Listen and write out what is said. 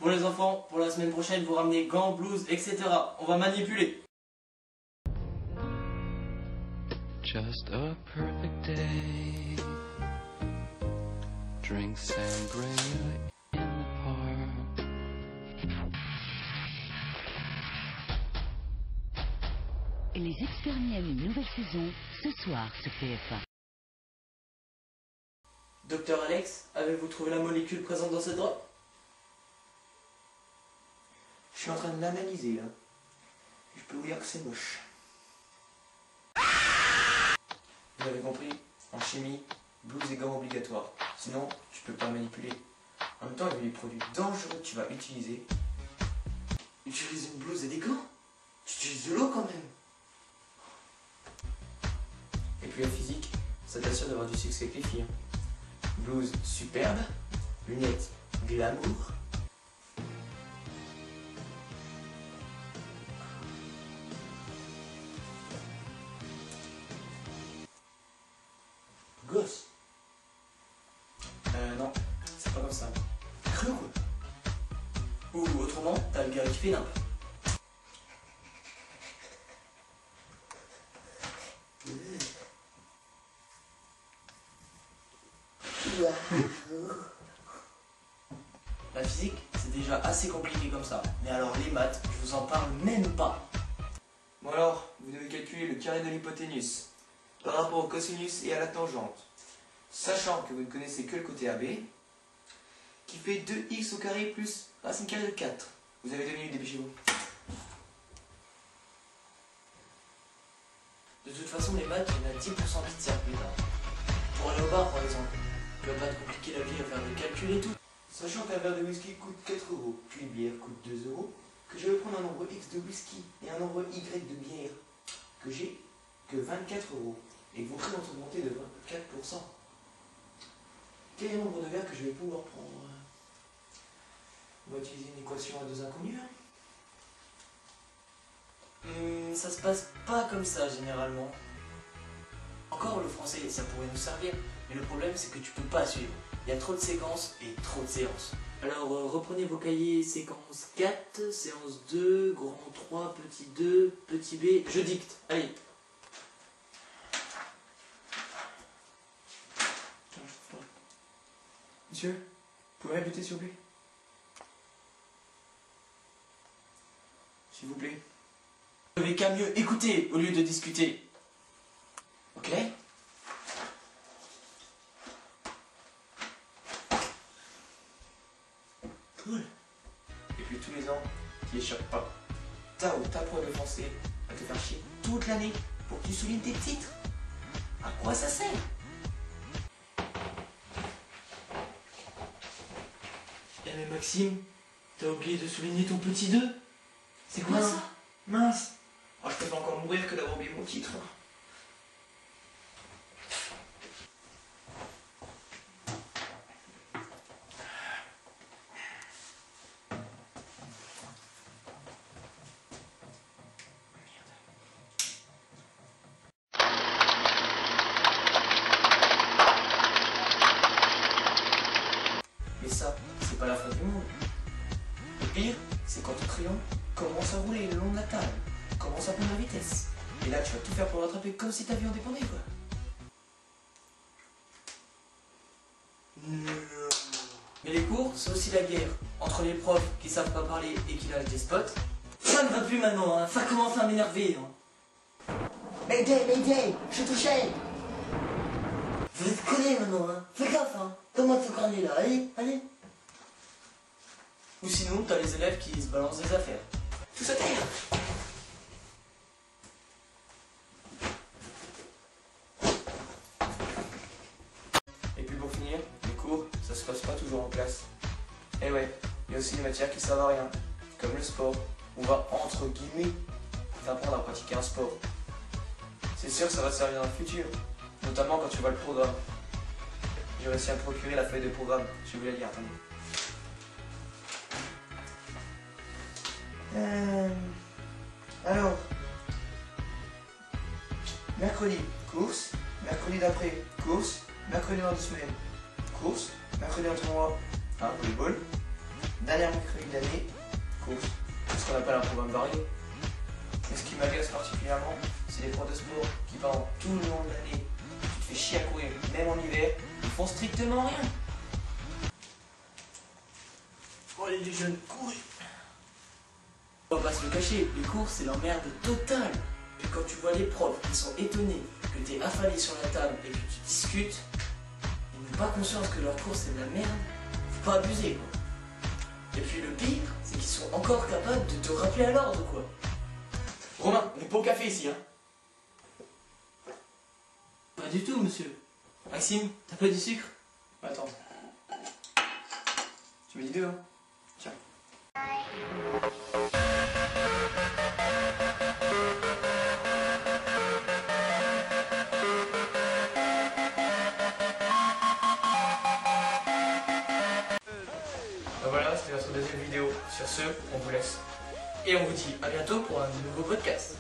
Pour les enfants, pour la semaine prochaine, vous ramenez gants, blouses, etc. On va manipuler. Just a perfect day. Drink sangria in the park. Les Expériennes, une nouvelle saison, ce soir sur TF1. Docteur Alex, avez-vous trouvé la molécule présente dans cette drogue? Je suis en train de l'analyser là. Je peux vous dire que c'est moche. Vous avez compris? En chimie, blouse et gants obligatoires. Sinon, tu peux pas manipuler. En même temps, il y a des produits dangereux que tu vas utiliser. Utiliser une blouse et des gants? Tu utilises de l'eau quand même. Et puis la physique, ça t'assure d'avoir du succès avec les filles. Blouse superbe, lunettes glamour. Gosse. Non, c'est pas comme ça. Cru quoi. Ou autrement, t'as le gars qui fait nimp. La physique, c'est déjà assez compliqué comme ça. Mais alors les maths, je vous en parle même pas. Bon alors, vous devez calculer le carré de l'hypoténuse par rapport au cosinus et à la tangente. Sachant que vous ne connaissez que le côté AB, qui fait 2x au carré plus racine carrée de 4. Vous avez 2 minutes, dépêchez-vous. De toute façon, les maths, il y en a 10% qui te servent plus tard. Pour aller au bar, par exemple, tu vas pas te compliquer la vie à faire des calculs et tout. Sachant qu'un verre de whisky coûte 4 €, qu'une bière coûte 2 €, que je vais prendre un nombre x de whisky et un nombre y de bière, que j'ai que 24 €, et que vos prix vont augmenter de 24%. Quel est le nombre de verres que je vais pouvoir prendre? On va utiliser une équation à deux inconnus. Ça se passe pas comme ça généralement. Encore le français, ça pourrait nous servir, mais le problème c'est que tu peux pas suivre. Il y a trop de séquences et trop de séances. Alors reprenez vos cahiers, séquence 4, séance 2, grand 3, petit 2, petit B, je dicte, allez. Monsieur, vous pouvez répéter s'il vous plaît? S'il vous plaît. Vous n'avez qu'à mieux écouter au lieu de discuter. Ok? Cool. Et puis tous les ans, tu échappes pas. Ta ou ta prof de français va te faire chier toute l'année pour que tu soulignes tes titres. À quoi ça sert? Eh mais Maxime, t'as oublié de souligner ton petit 2? C'est quoi Non. ça? Mince. Oh, je peux pas encore mourir que d'avoir oublié mon titre. Mais ça, c'est pas la fin du monde. Le pire, c'est quand ton crayon commence à rouler le long de la table, commence à prendre la vitesse. Et là, tu vas tout faire pour le rattraper comme si ta vie en dépendait, quoi. Mais les cours, c'est aussi la guerre. Entre les profs qui savent pas parler et qui lâchent des spots. Ça ne va plus maintenant, hein. Ça commence à m'énerver. Hein. Mayday, je suis touché. Vous êtes collés maintenant, hein. Fais gaffe, hein. Donne-moi ce crâne là, allez. Ou sinon, t'as les élèves qui se balancent des affaires. Tous à terre. Et puis pour finir, les cours, ça se passe pas toujours en classe. Et ouais, il y a aussi des matières qui servent à rien, comme le sport. On va, entre guillemets, t'apprendre à pratiquer un sport. C'est sûr que ça va te servir dans le futur, notamment quand tu vois le programme. J'ai réussi à me procurer la feuille de programme, je vais la lire, attendez. Alors, mercredi, course, mercredi d'après, course, mercredi dans 2 semaines, course, mercredi en tournoi, volleyball, dernière mercredi d'année, course, c'est ce qu'on appelle un programme varié. Mais ce qui m'agace particulièrement, c'est les profs de sport qui pendant tout le long de l'année, tu te fais chier à courir, même en hiver, ils font strictement rien. Oh allez les jeunes, courez. On va pas se le cacher, les cours c'est l'emmerde totale. Puis quand tu vois les profs qui sont étonnés que t'es affalé sur la table et que tu discutes, ils n'ont pas conscience que leur cours c'est de la merde, faut pas abuser quoi. Et puis le pire, c'est qu'ils sont encore capables de te rappeler à l'ordre quoi. Romain, on n'est pas au café ici, hein. Pas du tout monsieur. Maxime, t'as pas du sucre? Attends. Tu me dis deux, hein. Tiens. Voilà, c'était notre deuxième vidéo. Sur ce, on vous laisse. Et on vous dit à bientôt pour un nouveau podcast.